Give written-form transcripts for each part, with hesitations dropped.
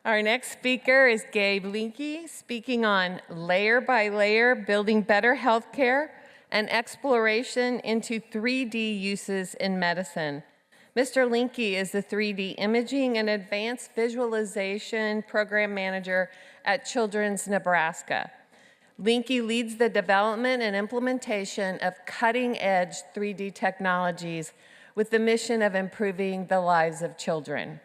Our next speaker is Gabe Linke, speaking on layer by layer, building better healthcare and exploration into 3D uses in medicine. Mr. Linke is the 3D Imaging and Advanced Visualization Program Manager at Children's Nebraska. Linke leads the development and implementation of cutting-edge 3D technologies with the mission of improving the lives of children.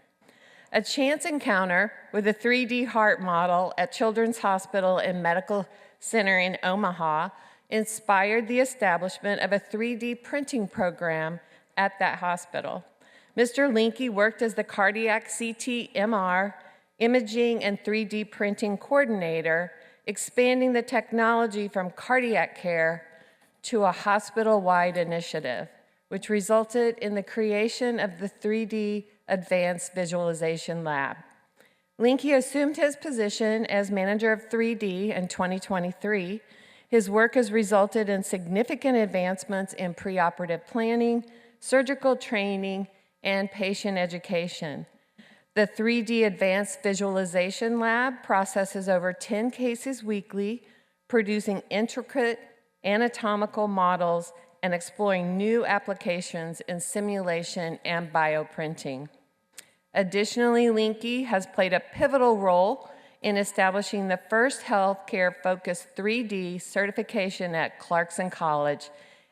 A chance encounter with a 3D heart model at Children's Hospital and Medical Center in Omaha inspired the establishment of a 3D printing program at that hospital. Mr. Linke worked as the cardiac CT, MR, imaging, and 3D printing coordinator, expanding the technology from cardiac care to a hospital-wide initiative, which resulted in the creation of the 3D Advanced Visualization Lab. Linke assumed his position as manager of 3D in 2023. His work has resulted in significant advancements in preoperative planning, surgical training, and patient education. The 3D Advanced Visualization Lab processes over 10 cases weekly, producing intricate anatomical models and exploring new applications in simulation and bioprinting. Additionally, Linke has played a pivotal role in establishing the first healthcare-focused 3D certification at Clarkson College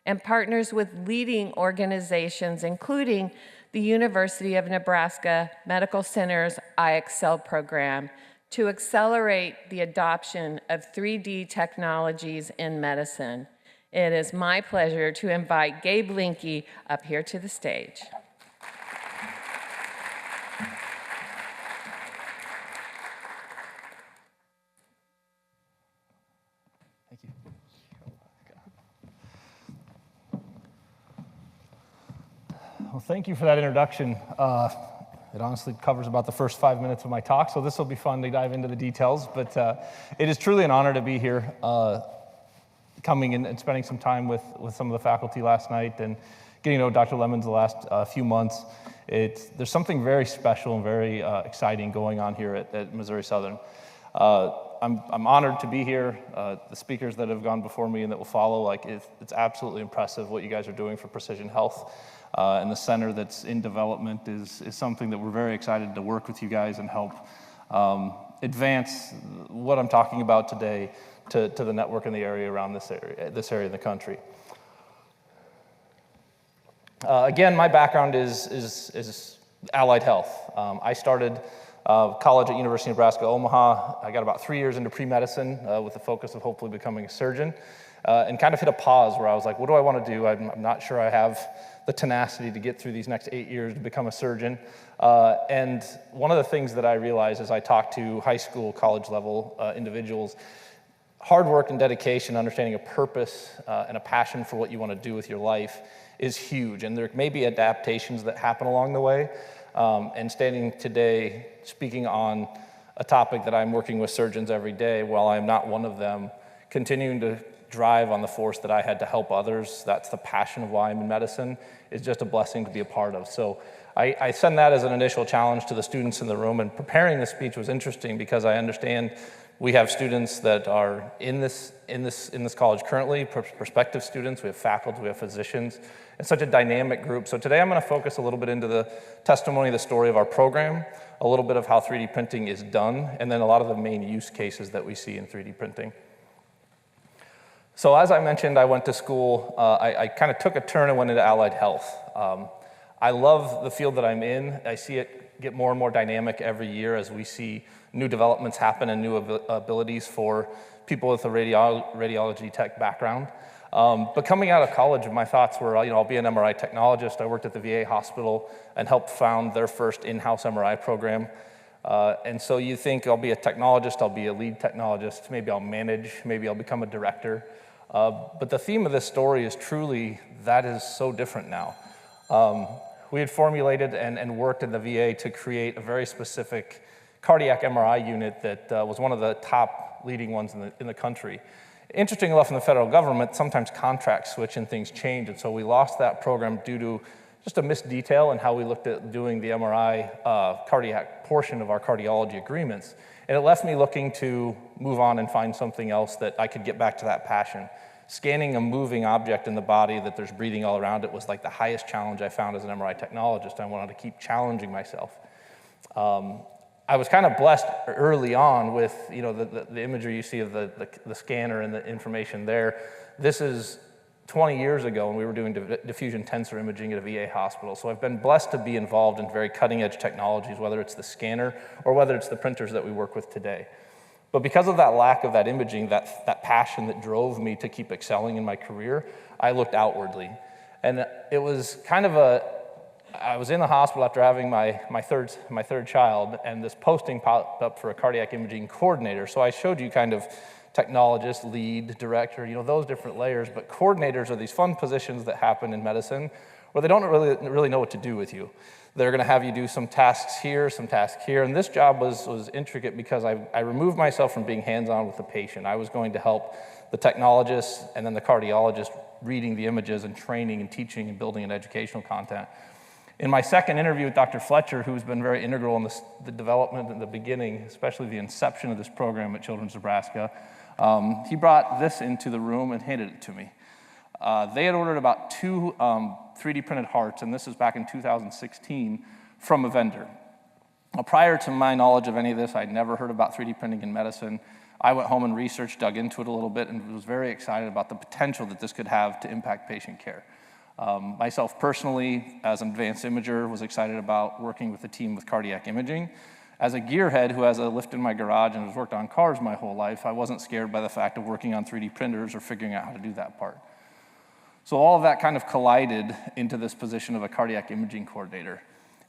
and partners with leading organizations, including the University of Nebraska Medical Center's iExcel program, to accelerate the adoption of 3D technologies in medicine. It is my pleasure to invite Gabe Linke up here to the stage. Thank you. Well, thank you for that introduction. It honestly covers about the first 5 minutes of my talk, so this will be fun to dive into the details. But it is truly an honor to be here, coming in and spending some time with some of the faculty last night and getting to know Dr. Lemons the last few months. There's something very special and very exciting going on here at Missouri Southern. I'm honored to be here. The speakers that have gone before me and that will follow, it's absolutely impressive what you guys are doing for precision health. And the center that's in development is something that we're very excited to work with you guys and help advance what I'm talking about today to the network in the area around this area of the country. Again, my background is allied health. I started college at University of Nebraska, Omaha. I got about 3 years into pre-medicine with the focus of hopefully becoming a surgeon, and kind of hit a pause where I was like, what do I want to do? I'm not sure I have the tenacity to get through these next 8 years to become a surgeon. And one of the things that I realized as I talked to high school, college level individuals, hard work and dedication, understanding a purpose and a passion for what you want to do with your life is huge. And there may be adaptations that happen along the way. And standing today, speaking on a topic that I'm working with surgeons every day, while I'm not one of them, continuing to drive on the force that I had to help others, that's the passion of why I'm in medicine, is just a blessing to be a part of. So I send that as an initial challenge to the students in the room, and preparing this speech was interesting because I understand we have students that are in this college currently, prospective students, we have faculty, we have physicians. It's such a dynamic group. So today I'm going to focus a little bit into the testimony, the story of our program, a little bit of how 3D printing is done, and then a lot of the main use cases that we see in 3D printing. So as I mentioned, I went to school, I kind of took a turn and went into allied health. I love the field that I'm in. I see it get more and more dynamic every year as we see new developments happen and new abilities for people with a radiology tech background. But coming out of college, my thoughts were, I'll be an MRI technologist. I worked at the VA hospital and helped found their first in-house MRI program. And so you think I'll be a technologist, I'll be a lead technologist, maybe I'll manage, maybe I'll become a director. But the theme of this story is truly, that is so different now. We had formulated and worked in the VA to create a very specific cardiac MRI unit that was one of the top leading ones in the country. Interesting enough, in the federal government, sometimes contracts switch and things change, and so we lost that program due to just a missed detail in how we looked at doing the MRI cardiac portion of our cardiology agreements. And it left me looking to move on and find something else that I could get back to that passion. Scanning a moving object in the body that there's breathing all around it was like the highest challenge I found as an MRI technologist. I wanted to keep challenging myself. I was kind of blessed early on with the imagery you see of the scanner and the information there. This is 20 years ago when we were doing diffusion tensor imaging at a VA hospital. So I've been blessed to be involved in very cutting edge technologies, whether it's the scanner or whether it's the printers that we work with today. But because of that lack of that imaging, that passion that drove me to keep excelling in my career, I looked outwardly. And it was kind of I was in the hospital after having my third child, and this posting popped up for a cardiac imaging coordinator. So I showed you kind of technologist, lead, director, those different layers, but coordinators are these fun positions that happen in medicine where they don't really know what to do with you. They're gonna have you do some tasks here, and this job was intricate because I removed myself from being hands-on with the patient. I was going to help the technologist and then the cardiologist reading the images and training and teaching and building an educational content. In my second interview with Dr. Fletcher, who's been very integral in the development in the beginning, especially the inception of this program at Children's Nebraska, he brought this into the room and handed it to me. They had ordered about 2 3D printed hearts, and this is back in 2016, from a vendor. Now, prior to my knowledge of any of this, I'd never heard about 3D printing in medicine. I went home and researched, dug into it a little bit, and was very excited about the potential that this could have to impact patient care. Myself personally, as an advanced imager, was excited about working with a team with cardiac imaging. As a gearhead who has a lift in my garage and has worked on cars my whole life, I wasn't scared by the fact of working on 3D printers or figuring out how to do that part. So all of that kind of collided into this position of a cardiac imaging coordinator.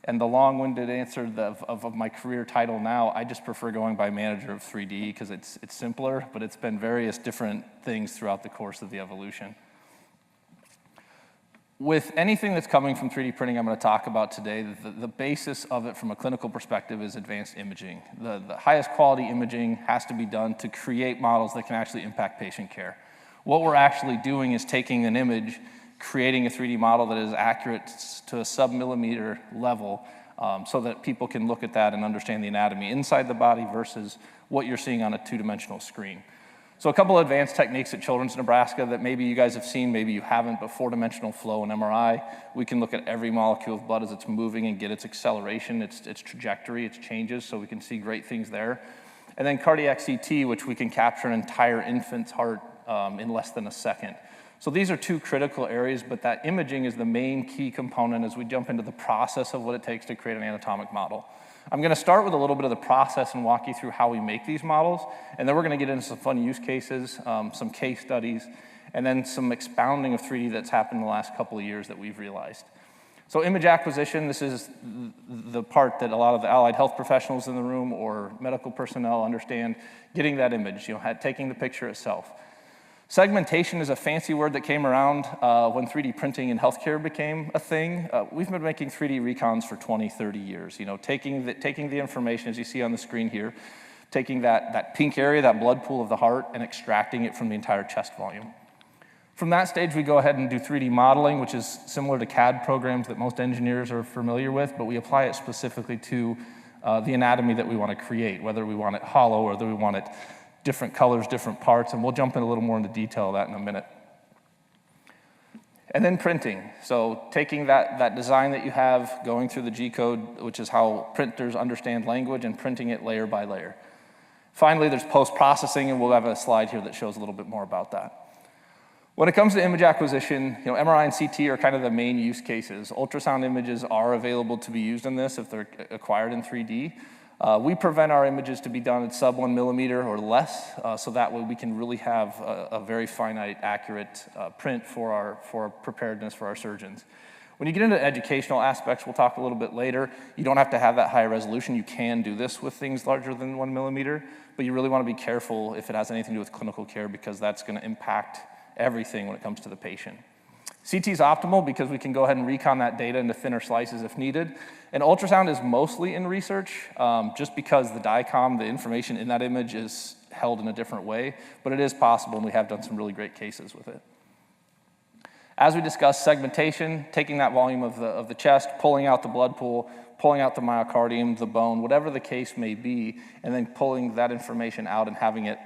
And the long-winded answer of my career title now, I just prefer going by manager of 3D because it's simpler, but it's been various different things throughout the course of the evolution. With anything that's coming from 3D printing I'm going to talk about today, the basis of it from a clinical perspective is advanced imaging. The highest quality imaging has to be done to create models that can actually impact patient care. What we're actually doing is taking an image, creating a 3D model that is accurate to a sub-millimeter level so that people can look at that and understand the anatomy inside the body versus what you're seeing on a two-dimensional screen. So a couple of advanced techniques at Children's Nebraska that maybe you guys have seen, maybe you haven't, but 4-dimensional flow in MRI. We can look at every molecule of blood as it's moving and get its acceleration, its trajectory, its changes, so we can see great things there. And then cardiac CT, which we can capture an entire infant's heart in less than a second. So these are 2 critical areas, but that imaging is the main key component as we jump into the process of what it takes to create an anatomic model. I'm going to start with a little bit of the process and walk you through how we make these models, and then we're going to get into some fun use cases, some case studies, and then some expounding of 3D that's happened in the last couple of years that we've realized. So image acquisition, this is the part that a lot of the allied health professionals in the room or medical personnel understand, getting that image, taking the picture itself. Segmentation is a fancy word that came around when 3D printing in healthcare became a thing. We've been making 3D recons for 20, 30 years. Taking the information, as you see on the screen here, taking that pink area, that blood pool of the heart, and extracting it from the entire chest volume. From that stage, we go ahead and do 3D modeling, which is similar to CAD programs that most engineers are familiar with, but we apply it specifically to the anatomy that we want to create, whether we want it hollow or whether we want it different colors, different parts, and we'll jump in a little more into detail of that in a minute. And then printing. So taking that design that you have, going through the G-code, which is how printers understand language, and printing it layer by layer. Finally, there's post-processing, and we'll have a slide here that shows a little bit more about that. When it comes to image acquisition, MRI and CT are kind of the main use cases. Ultrasound images are available to be used in this if they're acquired in 3D. We prevent our images to be done at sub 1 millimeter or less, so that way we can really have a very finite, accurate print for our preparedness for our surgeons. When you get into educational aspects, we'll talk a little bit later, you don't have to have that high resolution. You can do this with things larger than 1 millimeter, but you really want to be careful if it has anything to do with clinical care because that's going to impact everything when it comes to the patient. CT is optimal because we can go ahead and recon that data into thinner slices if needed. And ultrasound is mostly in research, just because the DICOM, the information in that image is held in a different way, but it is possible, and we have done some really great cases with it. As we discussed, segmentation, taking that volume of the chest, pulling out the blood pool, pulling out the myocardium, the bone, whatever the case may be, and then pulling that information out and having it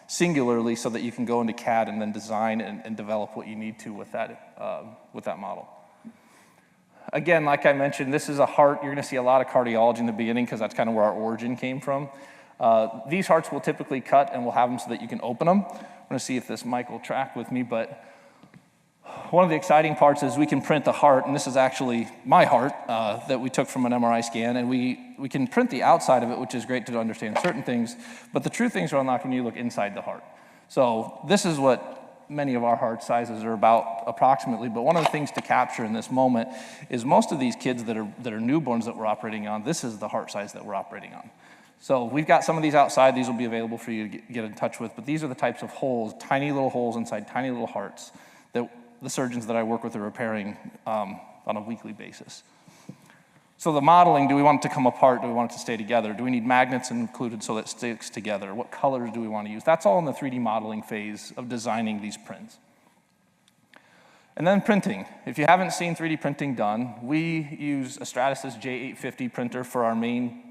singularly so that you can go into CAD and then design and develop what you need to with that model. Again, like I mentioned, this is a heart. You're going to see a lot of cardiology in the beginning because that's kind of where our origin came from. These hearts will typically cut and we'll have them so that you can open them. I'm going to see if this mic will track with me, but one of the exciting parts is we can print the heart, and this is actually my heart that we took from an MRI scan, and we can print the outside of it, which is great to understand certain things, but the true things are unlocked when you look inside the heart. So this is what many of our heart sizes are about approximately, but one of the things to capture in this moment is most of these kids that are newborns that we're operating on, this is the heart size that we're operating on. So we've got some of these outside. These will be available for you to get in touch with, but these are the types of holes, tiny little holes inside tiny little hearts that the surgeons that I work with are repairing on a weekly basis. So the modeling, do we want it to come apart? Do we want it to stay together? Do we need magnets included so that it sticks together? What colors do we want to use? That's all in the 3D modeling phase of designing these prints. And then printing. If you haven't seen 3D printing done, we use a Stratasys J850 printer for our main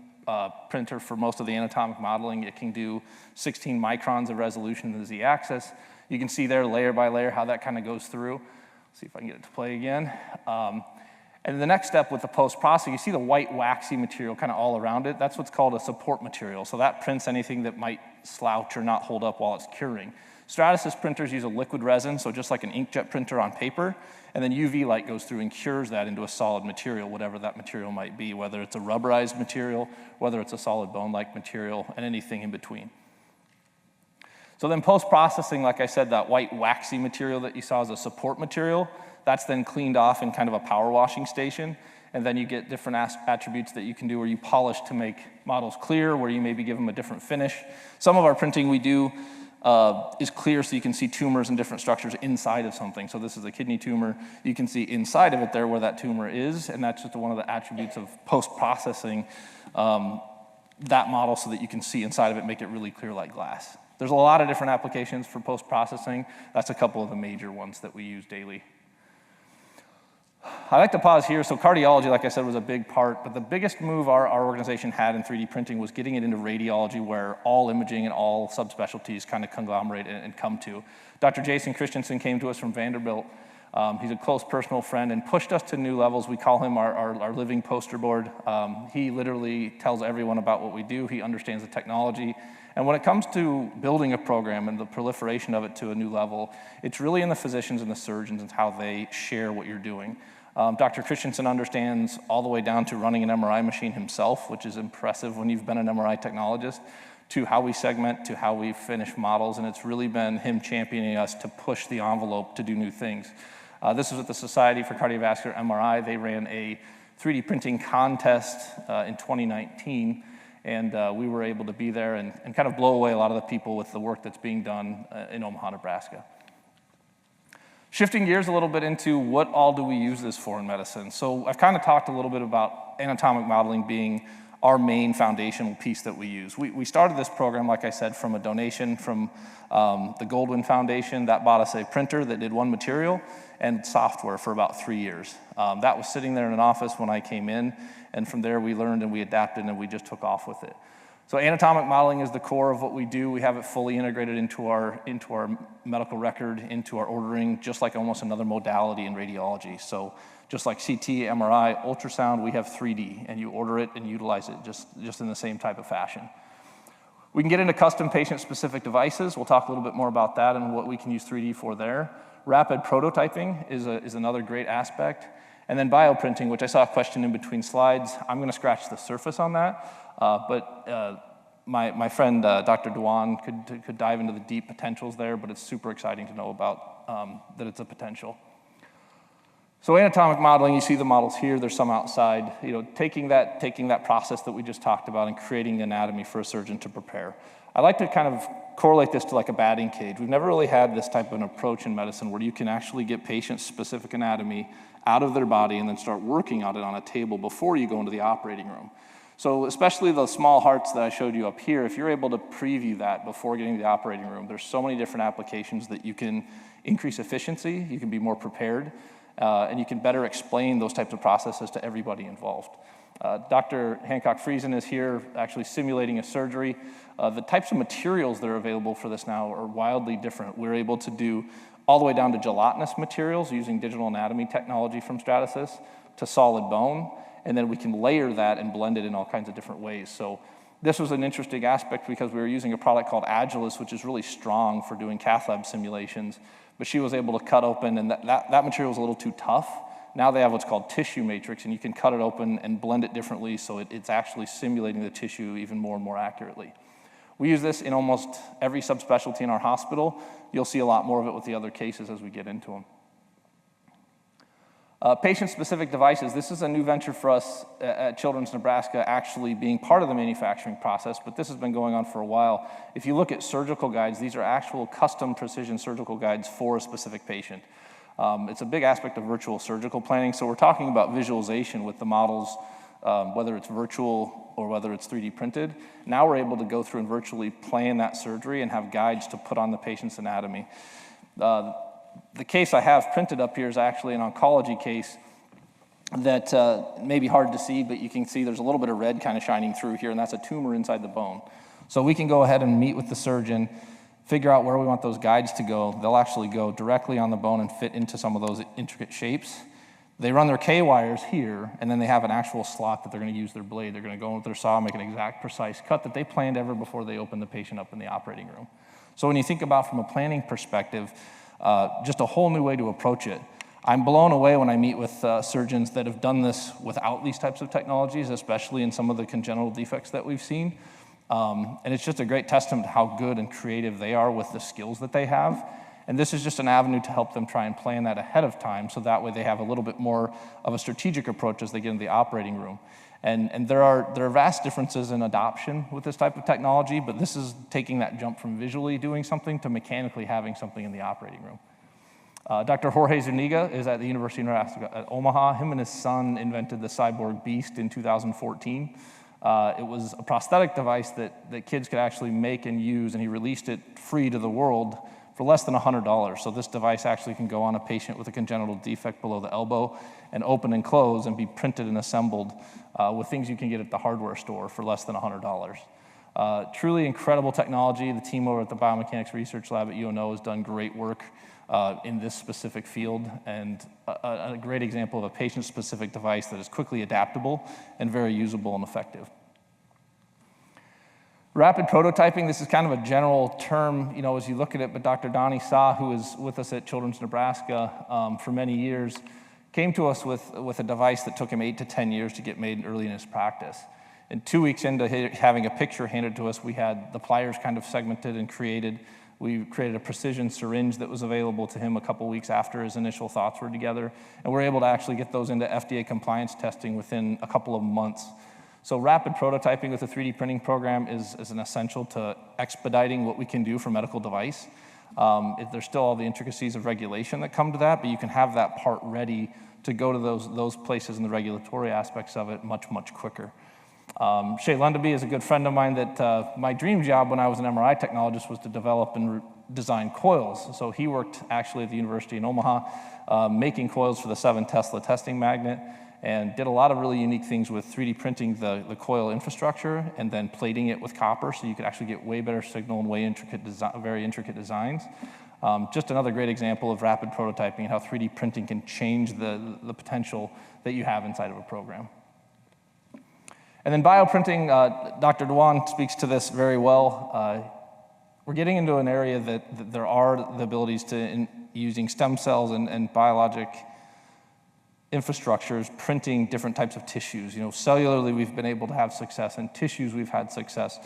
printer for most of the anatomic modeling. It can do 16 microns of resolution in the Z-axis. You can see there layer by layer how that kind of goes through. Let's see if I can get it to play again. And the next step with the post-processing, you see the white waxy material kind of all around it. That's what's called a support material. So that prints anything that might slouch or not hold up while it's curing. Stratasys printers use a liquid resin, so just like an inkjet printer on paper, and then UV light goes through and cures that into a solid material, whatever that material might be, whether it's a rubberized material, whether it's a solid bone-like material, and anything in between. So then post-processing, like I said, that white waxy material that you saw as a support material, that's then cleaned off in kind of a power washing station, and then you get different attributes that you can do where you polish to make models clear, where you maybe give them a different finish. Some of our printing we do is clear so you can see tumors and different structures inside of something. So this is a kidney tumor. You can see inside of it there where that tumor is, and that's just one of the attributes of post-processing that model so that you can see inside of it, make it really clear like glass. There's a lot of different applications for post-processing. That's a couple of the major ones that we use daily. I like to pause here. So cardiology, like I said, was a big part, but the biggest move our organization had in 3D printing was getting it into radiology, where all imaging and all subspecialties kind of conglomerate and come to. Dr. Jason Christensen came to us from Vanderbilt. He's a close personal friend and pushed us to new levels. We call him our living poster board. He literally tells everyone about what we do. He understands the technology. And when it comes to building a program and the proliferation of it to a new level, it's really in the physicians and the surgeons and how they share what you're doing. Dr. Christensen understands all the way down to running an MRI machine himself, which is impressive when you've been an MRI technologist, to how we segment, to how we finish models, and it's really been him championing us to push the envelope to do new things. This was at the Society for Cardiovascular MRI. They ran a 3D printing contest in 2019, and we were able to be there and kind of blow away a lot of the people with the work that's being done in Omaha, Nebraska. Shifting gears a little bit into what all do we use this for in medicine. So I've kind of talked a little bit about anatomic modeling being our main foundational piece that we use. We started this program, like I said, from a donation from the Goldwyn Foundation. That bought us a printer that did one material and software for about 3 years. That was sitting there in an office when I came in, and from there we learned and we adapted and we just took off with it. So anatomic modeling is the core of what we do. We have it fully integrated into our medical record, into our ordering, just like almost another modality in radiology. So just like CT, MRI, ultrasound, we have 3D, and you order it and utilize it just in the same type of fashion. We can get into custom patient-specific devices. We'll talk a little bit more about that and what we can use 3D for there. Rapid prototyping is another great aspect. And then bioprinting, which I saw a question in between slides. I'm going to scratch the surface on that. But my friend, Dr. Dewan, could dive into the deep potentials there, but it's super exciting to know about that it's a potential. So anatomic modeling, you see the models here, there's some outside, taking that process that we just talked about and creating anatomy for a surgeon to prepare. I like to kind of correlate this to like a batting cage. We've never really had this type of an approach in medicine where you can actually get patient-specific anatomy out of their body and then start working on it on a table before you go into the operating room. So especially the small hearts that I showed you up here, if you're able to preview that before getting to the operating room, there's so many different applications that you can increase efficiency, you can be more prepared, and you can better explain those types of processes to everybody involved. Dr. Hancock-Friesen is here actually simulating a surgery. The types of materials that are available for this now are wildly different. We're able to do all the way down to gelatinous materials using digital anatomy technology from Stratasys to solid bone, and then we can layer that and blend it in all kinds of different ways. So this was an interesting aspect because we were using a product called Agilus, which is really strong for doing cath lab simulations, but she was able to cut open, and that material was a little too tough. Now they have what's called tissue matrix, and you can cut it open and blend it differently so it's actually simulating the tissue even more and more accurately. We use this in almost every subspecialty in our hospital. You'll see a lot more of it with the other cases as we get into them. Patient-specific devices. This is a new venture for us at Children's Nebraska, actually being part of the manufacturing process, but this has been going on for a while. If you look at surgical guides, these are actual custom precision surgical guides for a specific patient. It's a big aspect of virtual surgical planning, so we're talking about visualization with the models, whether it's virtual or whether it's 3D printed. Now we're able to go through and virtually plan that surgery and have guides to put on the patient's anatomy. The case I have printed up here is actually an oncology case that may be hard to see, but you can see there's a little bit of red kind of shining through here, and that's a tumor inside the bone. So we can go ahead and meet with the surgeon, figure out where we want those guides to go. They'll actually go directly on the bone and fit into some of those intricate shapes. They run their K-wires here, and then they have an actual slot that they're going to use their blade. They're going to go in with their saw, make an exact, precise cut that they planned ever before they open the patient up in the operating room. So when you think about from a planning perspective, just a whole new way to approach it. I'm blown away when I meet with surgeons that have done this without these types of technologies, especially in some of the congenital defects that we've seen. And it's just a great testament to how good and creative they are with the skills that they have. And this is just an avenue to help them try and plan that ahead of time, so that way they have a little bit more of a strategic approach as they get into the operating room. And there are vast differences in adoption with this type of technology, but this is taking that jump from visually doing something to mechanically having something in the operating room. Dr. Jorge Zuniga is at the University of Nebraska at Omaha. Him and his son invented the Cyborg Beast in 2014. It was a prosthetic device that kids could actually make and use, and he released it free to the world for less than $100. So this device actually can go on a patient with a congenital defect below the elbow and open and close and be printed and assembled with things you can get at the hardware store for less than $100. Truly incredible technology. The team over at the Biomechanics Research Lab at UNO has done great work in this specific field, and a great example of a patient-specific device that is quickly adaptable and very usable and effective. Rapid prototyping, this is kind of a general term, as you look at it, but Dr. Donnie Saw, who is with us at Children's Nebraska for many years, came to us with a device that took him 8 to 10 years to get made early in his practice. And 2 weeks into having a picture handed to us, we had the pliers kind of segmented and created. We created a precision syringe that was available to him a couple weeks after his initial thoughts were together, and we're able to actually get those into FDA compliance testing within a couple of months. So rapid prototyping with a 3D printing program is an essential to expediting what we can do for medical device. There's still all the intricacies of regulation that come to that, but you can have that part ready to go to those places and the regulatory aspects of it much, much quicker. Shay Lundaby is a good friend of mine that my dream job when I was an MRI technologist was to develop and design coils. So he worked actually at the University in Omaha making coils for the 7 Tesla testing magnet, and did a lot of really unique things with 3D printing the coil infrastructure and then plating it with copper so you could actually get way better signal and very intricate designs. Just another great example of rapid prototyping and how 3D printing can change the potential that you have inside of a program. And then bioprinting, Dr. Dewan speaks to this very well. We're getting into an area that there are the abilities to, using stem cells and biologic infrastructures, printing different types of tissues. Cellularly, we've been able to have success. In tissues, we've had success.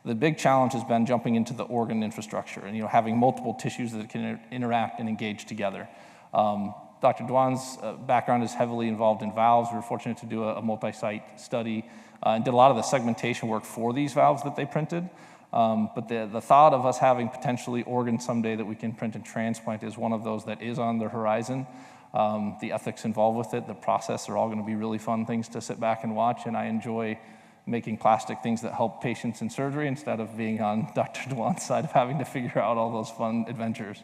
The big challenge has been jumping into the organ infrastructure and having multiple tissues that can interact and engage together. Dr. Dewan's background is heavily involved in valves. We were fortunate to do a multi-site study and did a lot of the segmentation work for these valves that they printed. But the thought of us having potentially organs someday that we can print and transplant is one of those that is on the horizon. The ethics involved with it, the process are all going to be really fun things to sit back and watch, and I enjoy making plastic things that help patients in surgery instead of being on Dr. DeWant's side of having to figure out all those fun adventures.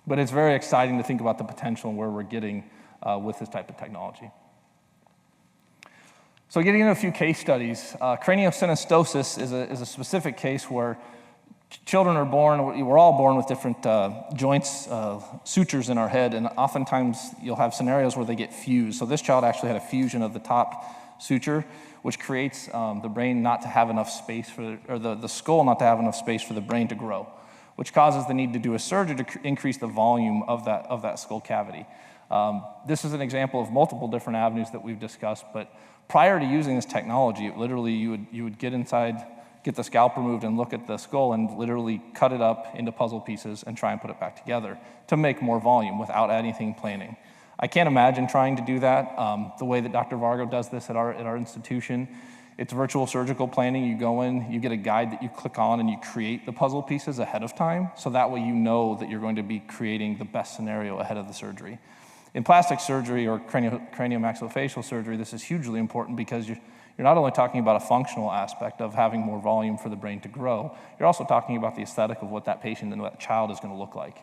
But it's very exciting to think about the potential and where we're getting with this type of technology. So getting into a few case studies, craniosynostosis is a specific case where children are born, we're all born with different joints, sutures in our head, and oftentimes you'll have scenarios where they get fused. So this child actually had a fusion of the top suture, which creates the brain not to have enough space or the skull not to have enough space for the brain to grow, which causes the need to do a surgery to increase the volume of that skull cavity. This is an example of multiple different avenues that we've discussed, but prior to using this technology, literally you would get inside, get the scalp removed and look at the skull and literally cut it up into puzzle pieces and try and put it back together to make more volume without anything planing. I can't imagine trying to do that the way that Dr. Vargo does this at our institution. It's virtual surgical planning. You go in, you get a guide that you click on, and you create the puzzle pieces ahead of time, so that way you know that you're going to be creating the best scenario ahead of the surgery. In plastic surgery or craniomaxillofacial surgery, this is hugely important because you're not only talking about a functional aspect of having more volume for the brain to grow, you're also talking about the aesthetic of what that patient and that child is going to look like.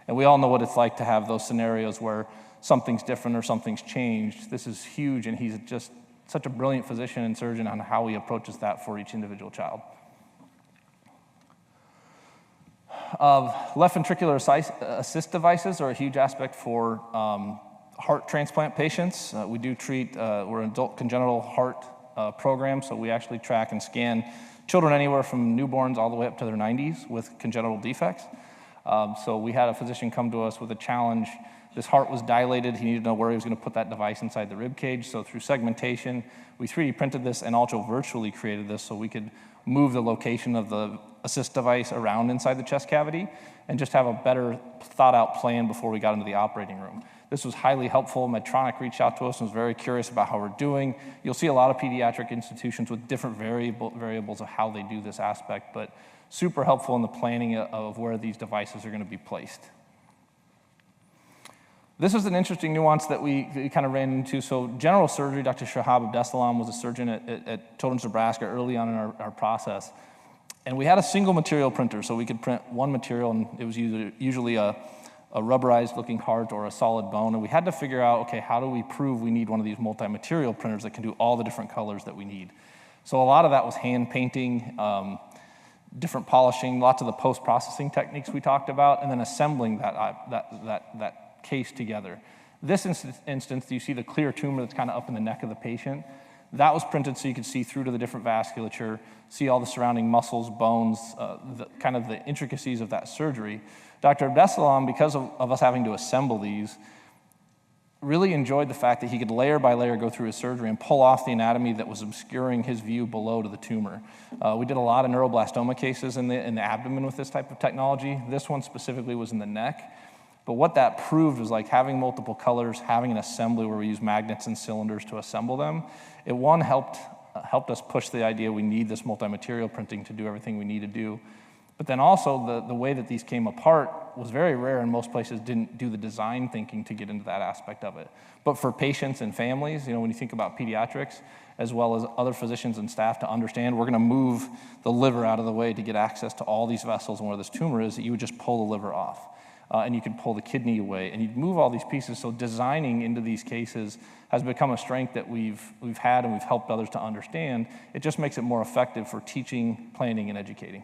And we all know what it's like to have those scenarios where something's different or something's changed. This is huge, and he's just such a brilliant physician and surgeon on how he approaches that for each individual child. Left ventricular assist devices are a huge aspect for heart transplant patients. We do treat, we're an adult congenital heart program, so we actually track and scan children anywhere from newborns all the way up to their 90s with congenital defects. So we had a physician come to us with a challenge. This heart was dilated. He needed to know where he was going to put that device inside the rib cage. So through segmentation, we 3D printed this and also virtually created this so we could move the location of the assist device around inside the chest cavity and just have a better thought out plan before we got into the operating room. This was highly helpful. Medtronic reached out to us and was very curious about how we're doing. You'll see a lot of pediatric institutions with different variables of how they do this aspect, but super helpful in the planning of where these devices are going to be placed. This is an interesting nuance that we kind of ran into. So general surgery, Dr. Shahab Abdesalam was a surgeon at Children's Nebraska early on in our process. And we had a single material printer, so we could print one material, and it was usually a rubberized looking heart or a solid bone. And we had to figure out, okay, how do we prove we need one of these multi-material printers that can do all the different colors that we need? So a lot of that was hand painting, different polishing, lots of the post-processing techniques we talked about, and then assembling that case together. This instance, you see the clear tumor that's kind of up in the neck of the patient. That was printed so you could see through to the different vasculature, see all the surrounding muscles, bones, kind of the intricacies of that surgery. Dr. Abdesalam, because of us having to assemble these, really enjoyed the fact that he could layer by layer go through his surgery and pull off the anatomy that was obscuring his view below to the tumor. We did a lot of neuroblastoma cases in the abdomen with this type of technology. This one specifically was in the neck. But what that proved was like having multiple colors, having an assembly where we use magnets and cylinders to assemble them. It helped us push the idea we need this multi-material printing to do everything we need to do. But then also the way that these came apart was very rare, and most places didn't do the design thinking to get into that aspect of it. But for patients and families, when you think about pediatrics, as well as other physicians and staff to understand, we're going to move the liver out of the way to get access to all these vessels, and where this tumor is, you would just pull the liver off. And you could pull the kidney away, and you'd move all these pieces. So designing into these cases has become a strength that we've had and we've helped others to understand. It just makes it more effective for teaching, planning, and educating.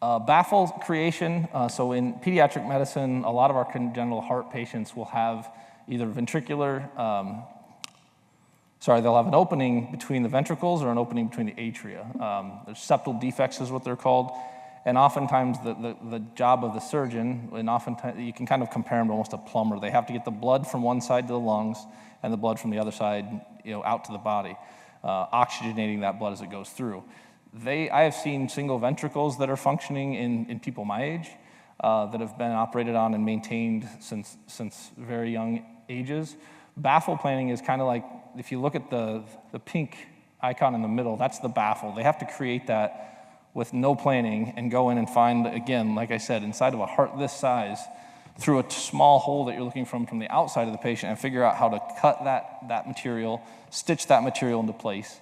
Baffle creation. So in pediatric medicine, a lot of our congenital heart patients will have either ventricular, they'll have an opening between the ventricles or an opening between the atria. There's septal defects is what they're called. And oftentimes the job of the surgeon, and oftentimes you can kind of compare them to almost a plumber. They have to get the blood from one side to the lungs and the blood from the other side, out to the body, oxygenating that blood as it goes through. I have seen single ventricles that are functioning in people my age that have been operated on and maintained since very young ages. Baffle planning is kind of like, if you look at the pink icon in the middle, that's the baffle. They have to create that with no planning and go in and find, again, like I said, inside of a heart this size, through a small hole that you're looking from the outside of the patient and figure out how to cut that material, stitch that material into place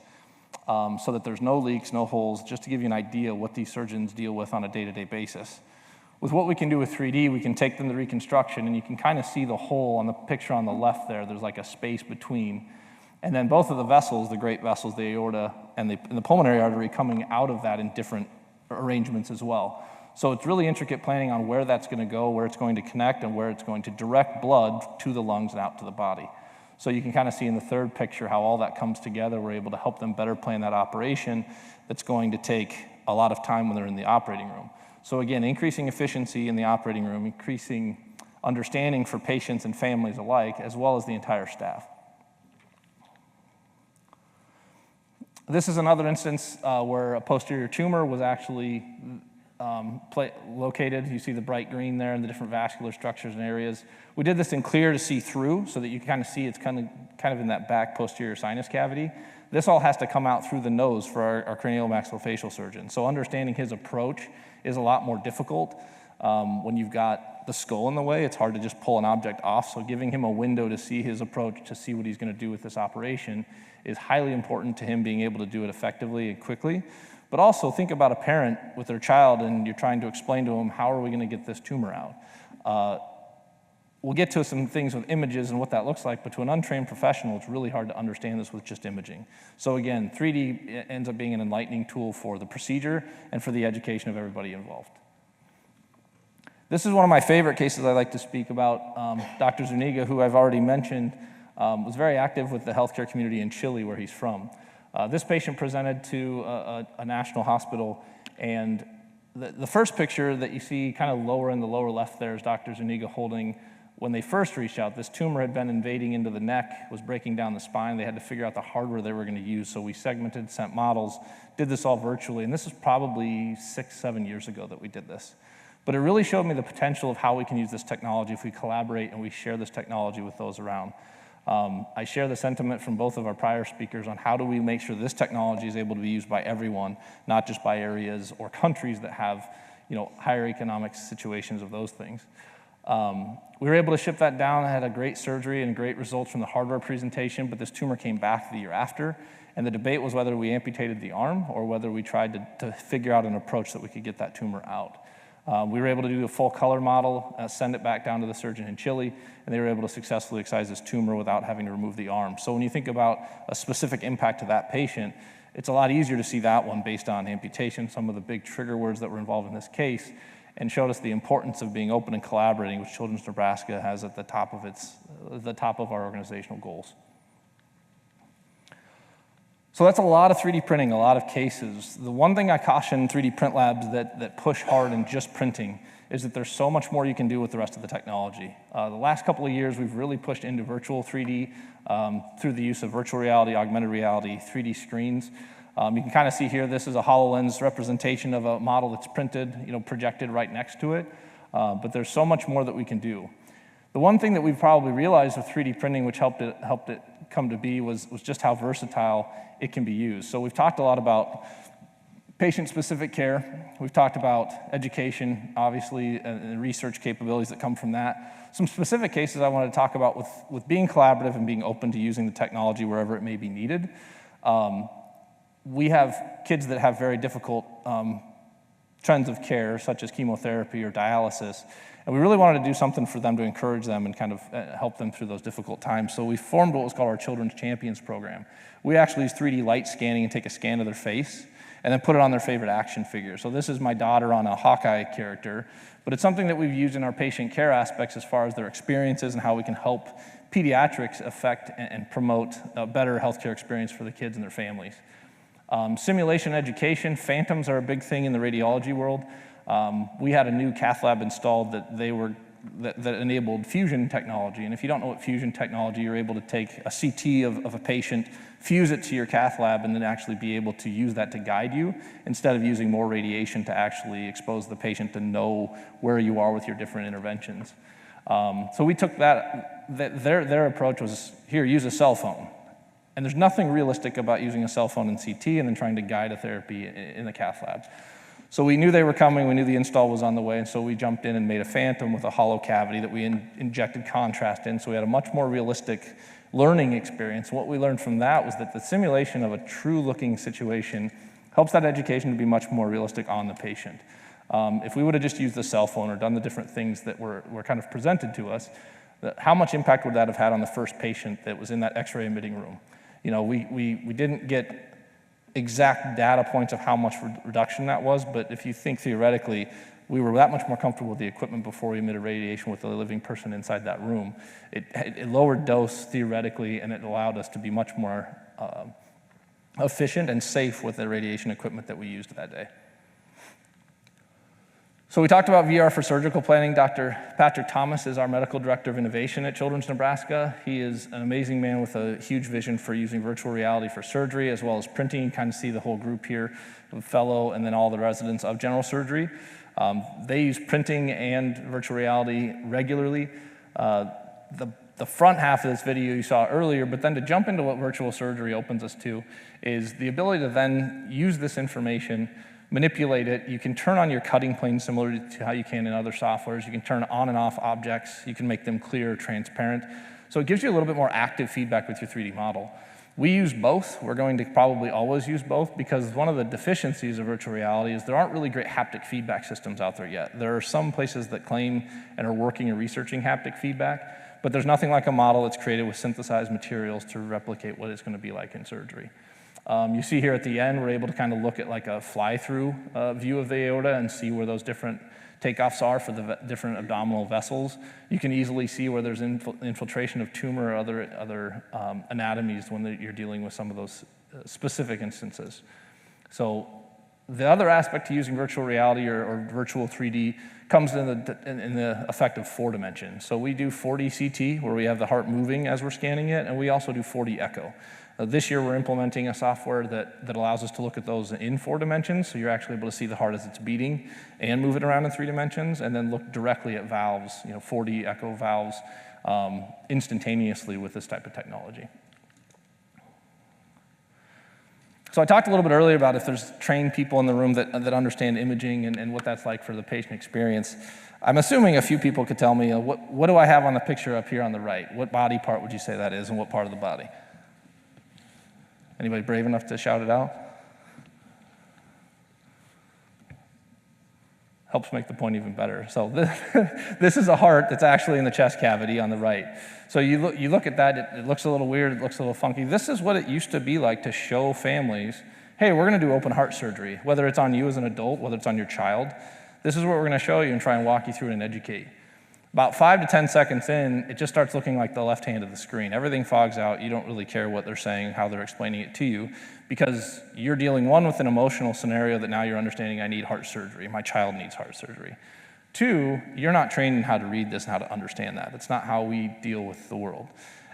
so that there's no leaks, no holes, just to give you an idea what these surgeons deal with on a day-to-day basis. With what we can do with 3D, we can take them to reconstruction, and you can kind of see the hole on the picture on the left there. There's like a space between. And then both of the vessels, the great vessels, the aorta and the pulmonary artery, coming out of that in different arrangements as well. So it's really intricate planning on where that's going to go, where it's going to connect, and where it's going to direct blood to the lungs and out to the body. So you can kind of see in the third picture how all that comes together. We're able to help them better plan that operation that's going to take a lot of time when they're in the operating room. So again, increasing efficiency in the operating room, increasing understanding for patients and families alike, as well as the entire staff. This is another instance where a posterior tumor was actually located. You see the bright green there and the different vascular structures and areas. We did this in clear to see through so that you can kind of see it's kind of in that back posterior sinus cavity. This all has to come out through the nose for our craniomaxillofacial surgeon. So understanding his approach is a lot more difficult. When you've got the skull in the way, it's hard to just pull an object off. So giving him a window to see his approach, to see what he's going to do with this operation, is highly important to him being able to do it effectively and quickly. But also think about a parent with their child and you're trying to explain to them, how are we going to get this tumor out? We'll get to some things with images and what that looks like, but to an untrained professional, it's really hard to understand this with just imaging. So again, 3D ends up being an enlightening tool for the procedure and for the education of everybody involved. This is one of my favorite cases I like to speak about. Dr. Zuniga, who I've already mentioned, was very active with the healthcare community in Chile, where he's from. This patient presented to a national hospital, and the first picture that you see kind of lower in the lower left there is Dr. Zuniga holding. When they first reached out, this tumor had been invading into the neck, was breaking down the spine. They had to figure out the hardware they were going to use, so we segmented, sent models, did this all virtually, and this is probably 6-7 years ago that we did this. But it really showed me the potential of how we can use this technology if we collaborate and we share this technology with those around. I share the sentiment from both of our prior speakers on how do we make sure this technology is able to be used by everyone, not just by areas or countries that have, higher economic situations of those things. We were able to ship that down. I had a great surgery and great results from the hardware presentation, but this tumor came back the year after, and the debate was whether we amputated the arm or whether we tried to figure out an approach that we could get that tumor out. We were able to do a full color model, send it back down to the surgeon in Chile, and they were able to successfully excise this tumor without having to remove the arm. So when you think about a specific impact to that patient, it's a lot easier to see that one based on amputation, some of the big trigger words that were involved in this case, and showed us the importance of being open and collaborating, which Children's Nebraska has at the top of our organizational goals. So that's a lot of 3D printing, a lot of cases. The one thing I caution 3D print labs that push hard in just printing is that there's so much more you can do with the rest of the technology. The last couple of years, we've really pushed into virtual 3D through the use of virtual reality, augmented reality, 3D screens. You can kind of see here, this is a HoloLens representation of a model that's printed, projected right next to it. But there's so much more that we can do. The one thing that we've probably realized with 3D printing, which helped it come to be, was just how versatile it can be used. So we've talked a lot about patient-specific care. We've talked about education, obviously, and research capabilities that come from that. Some specific cases I wanted to talk about with being collaborative and being open to using the technology wherever it may be needed. We have kids that have very difficult trends of care, such as chemotherapy or dialysis, and we really wanted to do something for them to encourage them and kind of help them through those difficult times. So we formed what was called our Children's Champions program. We actually use 3D light scanning and take a scan of their face and then put it on their favorite action figure. So this is my daughter on a Hawkeye character, but it's something that we've used in our patient care aspects as far as their experiences and how we can help pediatrics affect and promote a better healthcare experience for the kids and their families. Simulation education, phantoms are a big thing in the radiology world. We had a new cath lab installed that enabled fusion technology. And if you don't know what fusion technology, you're able to take a CT of a patient, fuse it to your cath lab, and then actually be able to use that to guide you instead of using more radiation to actually expose the patient to know where you are with your different interventions. So we took their approach was, here, use a cell phone. And there's nothing realistic about using a cell phone in CT and then trying to guide a therapy in the cath lab. So we knew they were coming, we knew the install was on the way, and so we jumped in and made a phantom with a hollow cavity that we injected contrast in, so we had a much more realistic learning experience. What we learned from that was that the simulation of a true-looking situation helps that education to be much more realistic on the patient. If we would have just used the cell phone or done the different things that were kind of presented to us, how much impact would that have had on the first patient that was in that X-ray emitting room? You know, we didn't get exact data points of how much reduction that was, but if you think theoretically, we were that much more comfortable with the equipment before we emitted radiation with the living person inside that room. It lowered dose theoretically, and it allowed us to be much more efficient and safe with the radiation equipment that we used that day. So we talked about VR for surgical planning. Dr. Patrick Thomas is our medical director of innovation at Children's Nebraska. He is an amazing man with a huge vision for using virtual reality for surgery as well as printing. You kind of see the whole group here, the fellow and then all the residents of general surgery. They use printing and virtual reality regularly. The front half of this video you saw earlier, but then to jump into what virtual surgery opens us to is the ability to then use this information, manipulate it. You can turn on your cutting plane similar to how you can in other softwares. You can turn on and off objects. You can make them clear, transparent. So it gives you a little bit more active feedback with your 3D model. We use both. We're going to probably always use both because one of the deficiencies of virtual reality is there aren't really great haptic feedback systems out there yet. There are some places that claim and are working and researching haptic feedback, but there's nothing like a model that's created with synthesized materials to replicate what it's going to be like in surgery. You see here at the end, we're able to kind of look at like a fly-through view of the aorta and see where those different takeoffs are for the different abdominal vessels. You can easily see where there's infiltration of tumor or other anatomies when you're dealing with some of those specific instances. So the other aspect to using virtual reality or virtual 3D comes in the effect of 4 dimensions. So we do 4D CT, where we have the heart moving as we're scanning it, and we also do 4D echo. This year, we're implementing a software that allows us to look at those in 4 dimensions, so you're actually able to see the heart as it's beating and move it around in 3 dimensions, and then look directly at valves, 4D echo valves, instantaneously with this type of technology. So I talked a little bit earlier about if there's trained people in the room that understand imaging and what that's like for the patient experience. I'm assuming a few people could tell me, what do I have on the picture up here on the right? What body part would you say that is, and what part of the body? Anybody brave enough to shout it out? Helps make the point even better. So this is a heart that's actually in the chest cavity on the right. So you look at that, it looks a little weird, it looks a little funky. This is what it used to be like to show families, hey, we're gonna do open heart surgery, whether it's on you as an adult, whether it's on your child. This is what we're gonna show you and try and walk you through it and educate. About 5 to 10 seconds in, it just starts looking like the left hand of the screen. Everything fogs out. You don't really care what they're saying, how they're explaining it to you, because you're dealing, one, with an emotional scenario that now you're understanding, I need heart surgery. My child needs heart surgery. 2, you're not trained in how to read this and how to understand that. That's not how we deal with the world.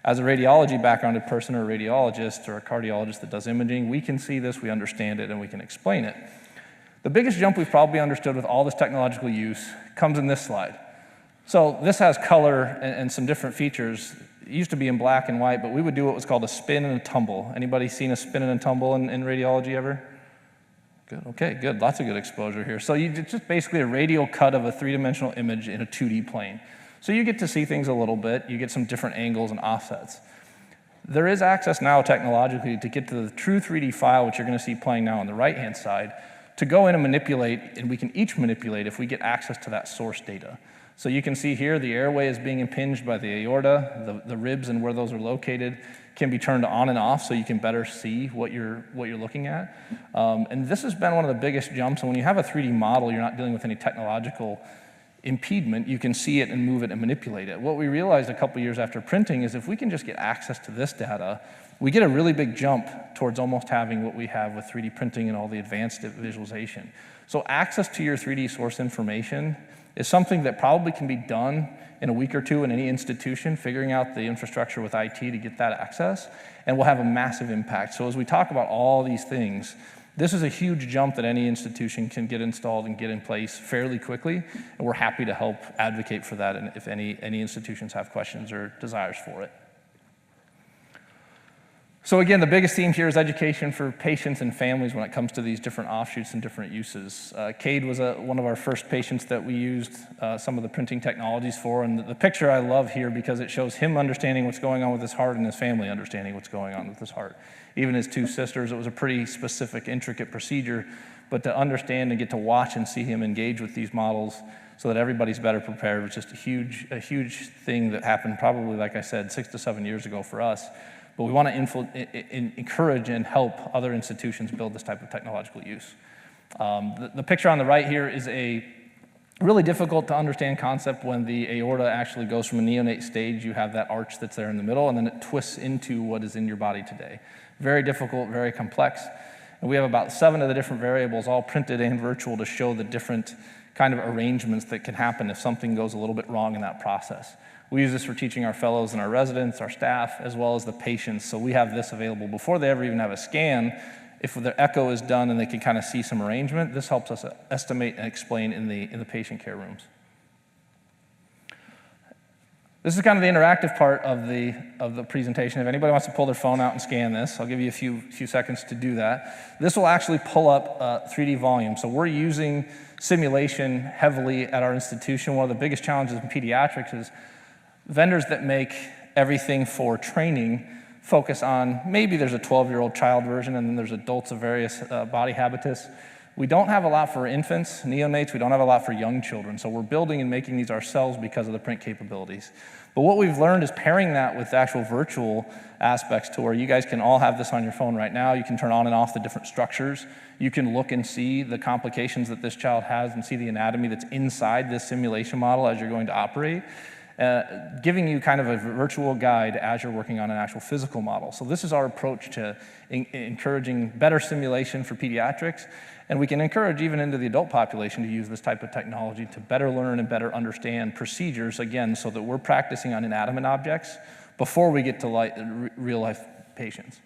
As a radiology backgrounded person or a radiologist or a cardiologist that does imaging, we can see this, we understand it, and we can explain it. The biggest jump we've probably understood with all this technological use comes in this slide. So this has color and some different features. It used to be in black and white, but we would do what was called a spin and a tumble. Anybody seen a spin and a tumble in radiology ever? Good, okay, good, lots of good exposure here. So it's just basically a radial cut of a 3-dimensional image in a 2D plane. So you get to see things a little bit, you get some different angles and offsets. There is access now technologically to get to the true 3D file, which you're gonna see playing now on the right-hand side, to go in and manipulate, and we can each manipulate if we get access to that source data. So you can see here the airway is being impinged by the aorta, the ribs and where those are located can be turned on and off so you can better see what you're looking at. And this has been one of the biggest jumps, and when you have a 3D model, you're not dealing with any technological impediment, you can see it and move it and manipulate it. What we realized a couple years after printing is if we can just get access to this data, we get a really big jump towards almost having what we have with 3D printing and all the advanced visualization. So access to your 3D source information is something that probably can be done in a week or 2 in any institution, figuring out the infrastructure with IT to get that access, and will have a massive impact. So as we talk about all these things, this is a huge jump that any institution can get installed and get in place fairly quickly, and we're happy to help advocate for that and if any institutions have questions or desires for it. So again, the biggest theme here is education for patients and families when it comes to these different offshoots and different uses. Cade was one of our first patients that we used some of the printing technologies for, and the picture I love here because it shows him understanding what's going on with his heart and his family understanding what's going on with his heart. Even his two sisters, it was a pretty specific, intricate procedure, but to understand and get to watch and see him engage with these models so that everybody's better prepared was just a huge thing that happened probably, like I said, 6 to 7 years ago for us. But we want to encourage and help other institutions build this type of technological use. The picture on the right here is a really difficult to understand concept when the aorta actually goes from a neonate stage. You have that arch that's there in the middle, and then it twists into what is in your body today. Very difficult, very complex. And we have about 7 of the different variables, all printed and virtual, to show the different kind of arrangements that can happen if something goes a little bit wrong in that process. We use this for teaching our fellows and our residents, our staff, as well as the patients. So we have this available before they ever even have a scan. If their echo is done and they can kind of see some arrangement, this helps us estimate and explain in the patient care rooms. This is kind of the interactive part of the presentation. If anybody wants to pull their phone out and scan this, I'll give you a few seconds to do that. This will actually pull up 3D volume. So we're using simulation heavily at our institution. One of the biggest challenges in pediatrics is vendors that make everything for training focus on maybe there's a 12-year-old child version and then there's adults of various body habitus. We don't have a lot for infants, neonates. We don't have a lot for young children. So we're building and making these ourselves because of the print capabilities. But what we've learned is pairing that with actual virtual aspects to where you guys can all have this on your phone right now. You can turn on and off the different structures. You can look and see the complications that this child has and see the anatomy that's inside this simulation model as you're going to operate. Giving you kind of a virtual guide as you're working on an actual physical model. So this is our approach to encouraging better simulation for pediatrics, and we can encourage even into the adult population to use this type of technology to better learn and better understand procedures, again, so that we're practicing on inanimate objects before we get to real-life patients.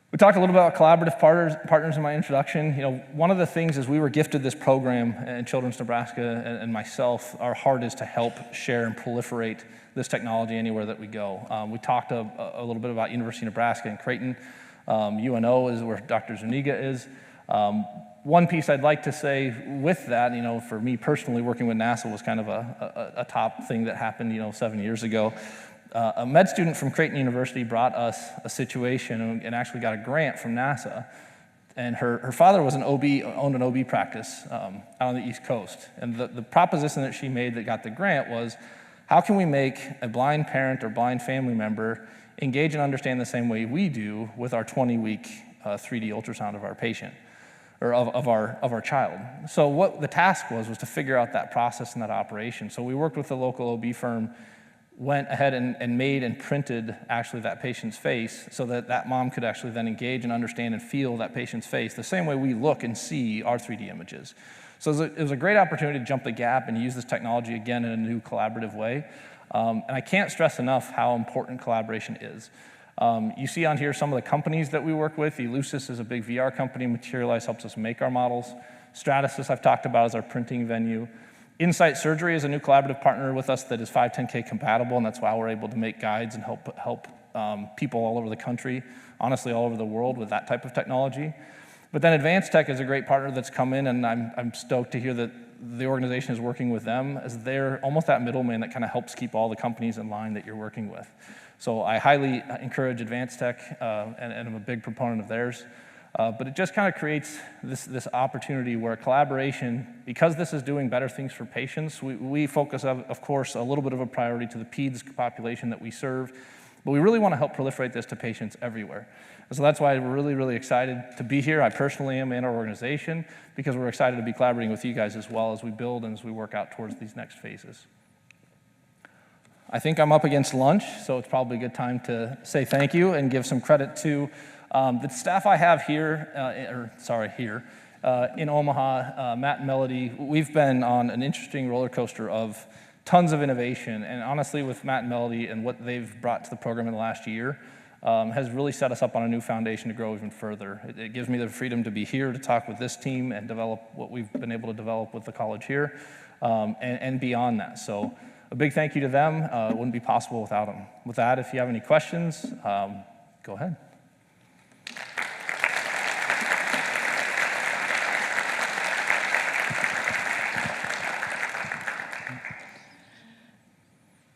We talked a little about collaborative partners in my introduction. You know, one of the things is we were gifted this program in Children's Nebraska, and myself, our heart is to help share and proliferate this technology anywhere that we go. We talked a little bit about University of Nebraska and Creighton. UNO is where Dr. Zuniga is. One piece I'd like to say with that, you know, for me personally, working with NASA was kind of a top thing that happened, 7 years ago. A med student from Creighton University brought us a situation and actually got a grant from NASA. And her father was owned an OB practice out on the East Coast. And the proposition that she made that got the grant was, how can we make a blind parent or blind family member engage and understand the same way we do with our 20-week 3D ultrasound of our patient, or of our child? So what the task was to figure out that process and that operation. So we worked with the local OB firm, went ahead and made and printed actually that patient's face so that that mom could actually then engage and understand and feel that patient's face the same way we look and see our 3D images. So it was a great opportunity to jump the gap and use this technology again in a new collaborative way. And I can't stress enough how important collaboration is. You see on here some of the companies that we work with. Elucis is a big VR company. Materialize helps us make our models. Stratasys I've talked about as our printing venue. Insight Surgery is a new collaborative partner with us that is 510K compatible, and that's why we're able to make guides and help people all over the country, honestly all over the world with that type of technology. But then Advanced Tech is a great partner that's come in, and I'm stoked to hear that the organization is working with them as they're almost that middleman that kind of helps keep all the companies in line that you're working with. So I highly encourage Advanced Tech, and I'm a big proponent of theirs. But it just kind of creates this opportunity where collaboration, because this is doing better things for patients, we focus, of course, a little bit of a priority to the peds population that we serve, but we really want to help proliferate this to patients everywhere. And so that's why we're really, really excited to be here. I personally am, and our organization, because we're excited to be collaborating with you guys as well as we build and as we work out towards these next phases. I think I'm up against lunch, so it's probably a good time to say thank you and give some credit to the staff I have here, in Omaha, Matt and Melody. We've been on an interesting roller coaster of tons of innovation, and honestly with Matt and Melody and what they've brought to the program in the last year has really set us up on a new foundation to grow even further. It gives me the freedom to be here to talk with this team and develop what we've been able to develop with the college here, and beyond that. So a big thank you to them. It wouldn't be possible without them. With that, if you have any questions, go ahead.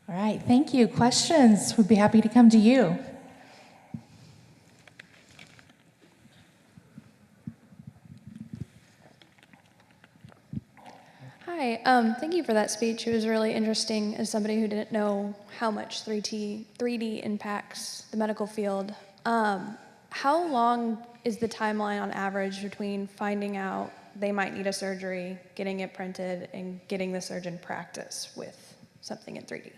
All right, thank you. Questions? We'd be happy to come to you. Hi, thank you for that speech. It was really interesting as somebody who didn't know how much 3D impacts the medical field. How long is the timeline on average between finding out they might need a surgery, getting it printed, and getting the surgeon practice with something in 3D?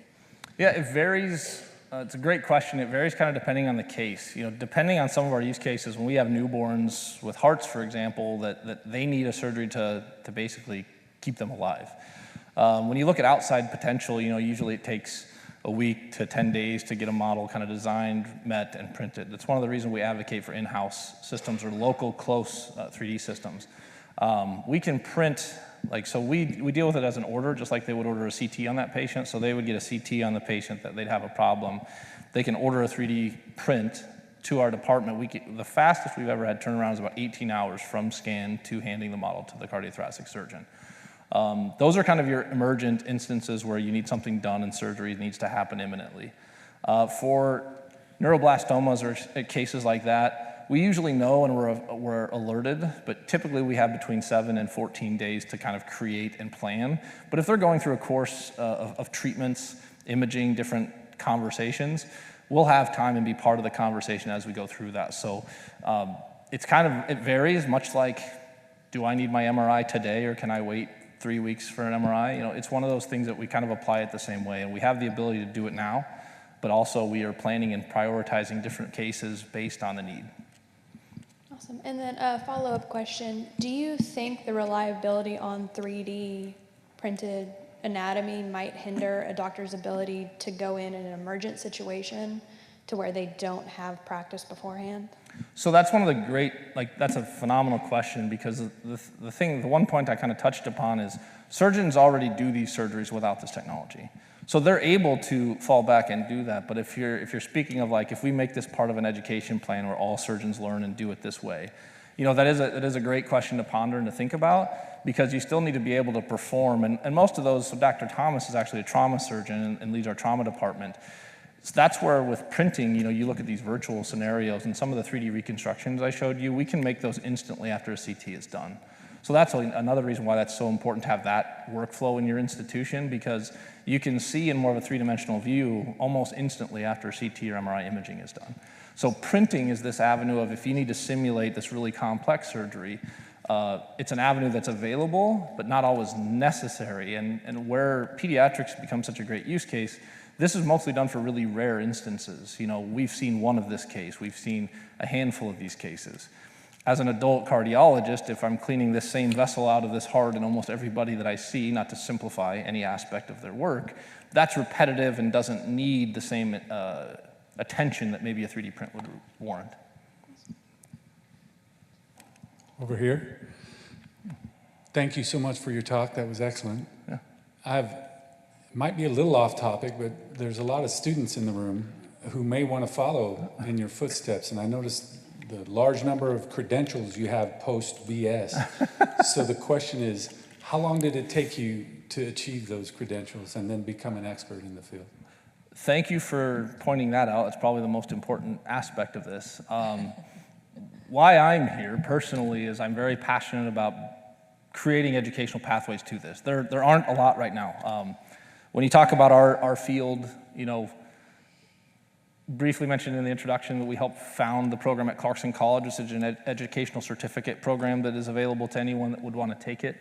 Yeah, it varies. It's a great question. It varies kind of depending on the case. Depending on some of our use cases, when we have newborns with hearts, for example, that they need a surgery to basically keep them alive. When you look at outside potential, usually it takes a week to 10 days to get a model kind of designed, met, and printed. That's one of the reasons we advocate for in-house systems or local, close 3D systems. We can print, so we deal with it as an order, just like they would order a CT on that patient. So they would get a CT on the patient that they'd have a problem. They can order a 3D print to our department. The fastest we've ever had turnaround is about 18 hours from scan to handing the model to the cardiothoracic surgeon. Those are kind of your emergent instances where you need something done and surgery needs to happen imminently. For neuroblastomas or cases like that, we usually know and we're alerted, but typically we have between 7 and 14 days to kind of create and plan. But if they're going through a course of treatments, imaging, different conversations, we'll have time and be part of the conversation as we go through that. So it varies, much like, do I need my MRI today or can I wait 3 weeks for an MRI? It's one of those things that we kind of apply it the same way, and we have the ability to do it now, but also we are planning and prioritizing different cases based on the need. Awesome. And then a follow-up question. Do you think the reliability on 3D printed anatomy might hinder a doctor's ability to go in an emergent situation to where they don't have practice beforehand? So that's one of the that's a phenomenal question, because the one point I kind of touched upon is surgeons already do these surgeries without this technology. So they're able to fall back and do that. But if you're speaking of if we make this part of an education plan where all surgeons learn and do it this way, that is a great question to ponder and to think about, because you still need to be able to perform. And most of those, so Dr. Thomas is actually a trauma surgeon and leads our trauma department. So that's where with printing, you look at these virtual scenarios and some of the 3D reconstructions I showed you, we can make those instantly after a CT is done. So that's another reason why that's so important to have that workflow in your institution, because you can see in more of a three-dimensional view almost instantly after CT or MRI imaging is done. So printing is this avenue of, if you need to simulate this really complex surgery, it's an avenue that's available, but not always necessary. And where pediatrics becomes such a great use case, this is mostly done for really rare instances. We've seen one of this case. We've seen a handful of these cases. As an adult cardiologist, if I'm cleaning this same vessel out of this heart in almost everybody that I see, not to simplify any aspect of their work, that's repetitive and doesn't need the same attention that maybe a 3D print would warrant. Over here. Thank you so much for your talk. That was excellent. Yeah. It might be a little off topic, but there's a lot of students in the room who may want to follow in your footsteps, and I noticed the large number of credentials you have post-VS. So the question is, how long did it take you to achieve those credentials and then become an expert in the field? Thank you for pointing that out. It's probably the most important aspect of this. Why I'm here personally is I'm very passionate about creating educational pathways to this. There aren't a lot right now. When you talk about our field, briefly mentioned in the introduction that we helped found the program at Clarkson College, which is an educational certificate program that is available to anyone that would want to take it.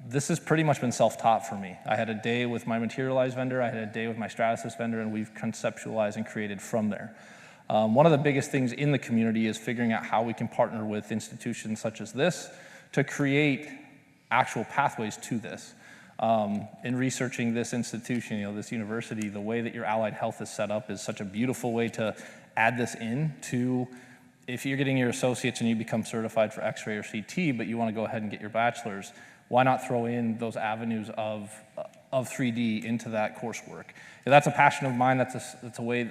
This has pretty much been self-taught for me. I had a day with my Materialize vendor, I had a day with my Stratasys vendor, and we've conceptualized and created from there. One of the biggest things in the community is figuring out how we can partner with institutions such as this to create actual pathways to this. In researching this institution, this university, the way that your allied health is set up is such a beautiful way to add this in to, if you're getting your associates and you become certified for X-ray or CT, but you want to go ahead and get your bachelor's, why not throw in those avenues of of 3D into that coursework. And that's a passion of mine. That's a way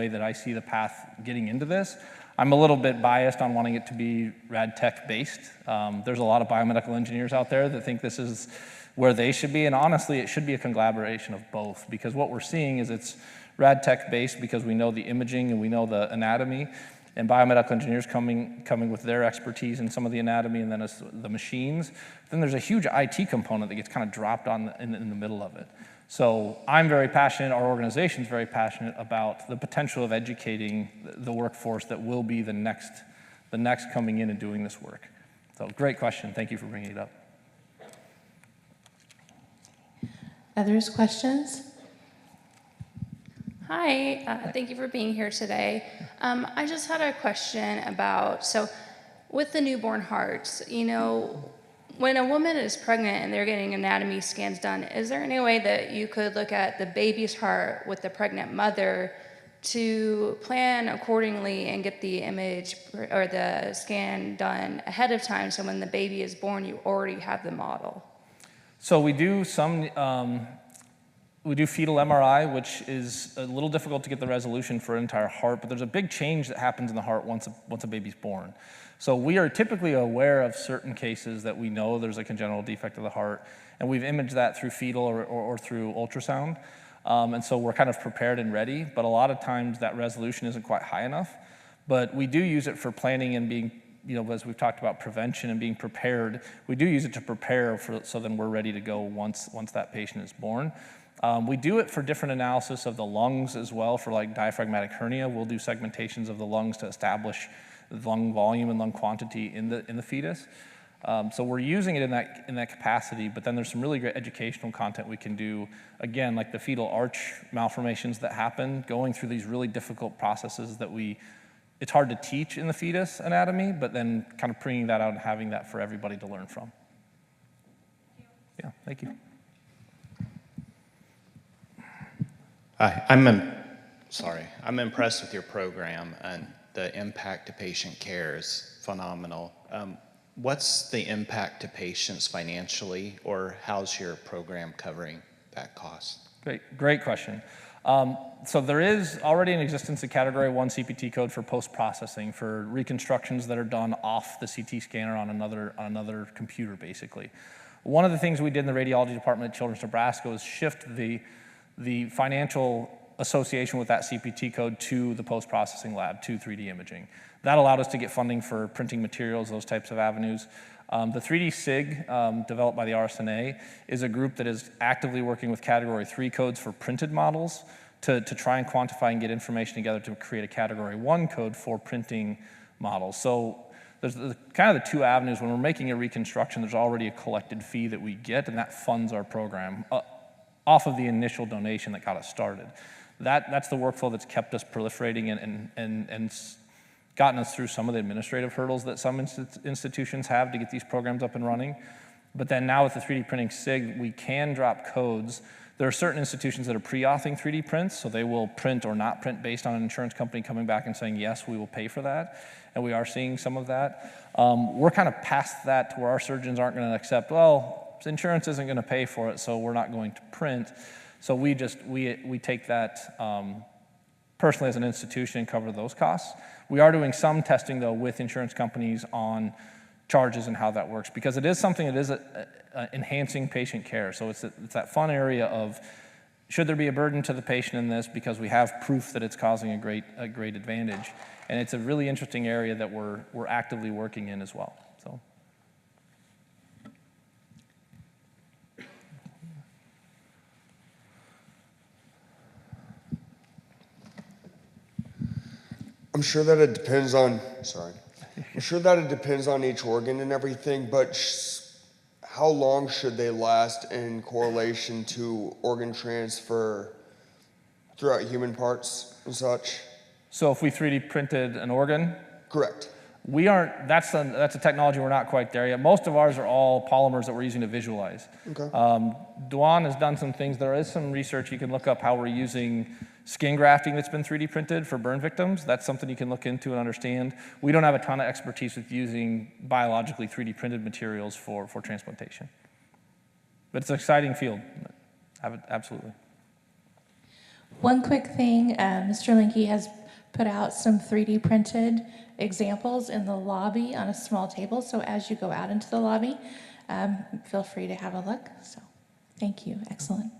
that I see the path getting into this. I'm a little bit biased on wanting it to be rad tech based. There's a lot of biomedical engineers out there that think this is where they should be, and honestly, it should be a collaboration of both, because what we're seeing is it's rad tech based because we know the imaging and we know the anatomy, and biomedical engineers coming with their expertise in some of the anatomy and then the machines. Then there's a huge IT component that gets kind of dropped on in the middle of it. So I'm very passionate, our organization's very passionate about the potential of educating the workforce that will be the next coming in and doing this work. So great question, thank you for bringing it up. Others, questions? Hi, thank you for being here today. I just had a question about, so with the newborn hearts, when a woman is pregnant and they're getting anatomy scans done, is there any way that you could look at the baby's heart with the pregnant mother to plan accordingly and get the image or the scan done ahead of time, so when the baby is born, you already have the model? So we do fetal MRI, which is a little difficult to get the resolution for an entire heart, but there's a big change that happens in the heart once a baby's born. So we are typically aware of certain cases that we know there's a congenital defect of the heart, and we've imaged that through fetal or through ultrasound. And so we're kind of prepared and ready, but a lot of times that resolution isn't quite high enough. But we do use it for planning and being, as we've talked about prevention and being prepared, we do use it to prepare so then we're ready to go once that patient is born. We do it for different analysis of the lungs as well, for like diaphragmatic hernia. We'll do segmentations of the lungs to establish the lung volume and lung quantity in the fetus. So we're using it in that capacity, but then there's some really great educational content we can do, again, like the fetal arch malformations that happen, going through these really difficult processes that it's hard to teach in the fetus anatomy, but then kind of bringing that out and having that for everybody to learn from. Yeah, thank you. Hi, I'm impressed with your program, and the impact to patient care is phenomenal. What's the impact to patients financially, or how's your program covering that cost? Great question. So there is already in existence a Category 1 CPT code for post-processing for reconstructions that are done off the CT scanner on another computer, basically. One of the things we did in the radiology department at Children's Nebraska was shift the financial association with that CPT code to the post-processing lab, to 3D imaging. That allowed us to get funding for printing materials, those types of avenues. The 3D SIG, developed by the RSNA, is a group that is actively working with Category 3 codes for printed models to try and quantify and get information together to create a Category 1 code for printing models. So there's kind of the two avenues. When we're making a reconstruction, there's already a collected fee that we get, and that funds our program off of the initial donation that got us started. That's the workflow that's kept us proliferating and gotten us through some of the administrative hurdles that some institutions have to get these programs up and running. But then now with the 3D printing SIG, we can drop codes. There are certain institutions that are pre-authing 3D prints, so they will print or not print based on an insurance company coming back and saying, yes, we will pay for that. And we are seeing some of that. We're kind of past that to where our surgeons aren't going to accept, well, insurance isn't going to pay for it, so we're not going to print. So we take that personally as an institution and cover those costs. We are doing some testing, though, with insurance companies on charges and how that works, because it is something that is enhancing patient care. So it's that fun area of, should there be a burden to the patient in this, because we have proof that it's causing a great advantage. And it's a really interesting area that we're actively working in as well. So. I'm sure that it depends on, I'm sure that it depends on each organ and everything, but how long should they last in correlation to organ transfer throughout human parts and such? So if we 3D printed an organ? Correct. We aren't, that's a technology we're not quite there yet. Most of ours are all polymers that we're using to visualize. Okay. Duan has done some things. There is some research you can look up how we're using skin grafting that's been 3D printed for burn victims. That's something you can look into and understand. We don't have a ton of expertise with using biologically 3D printed materials for transplantation. But it's an exciting field. Absolutely. One quick thing, Mr. Linke has put out some 3D printed examples in the lobby on a small table. So as you go out into the lobby, feel free to have a look. So thank you. Excellent.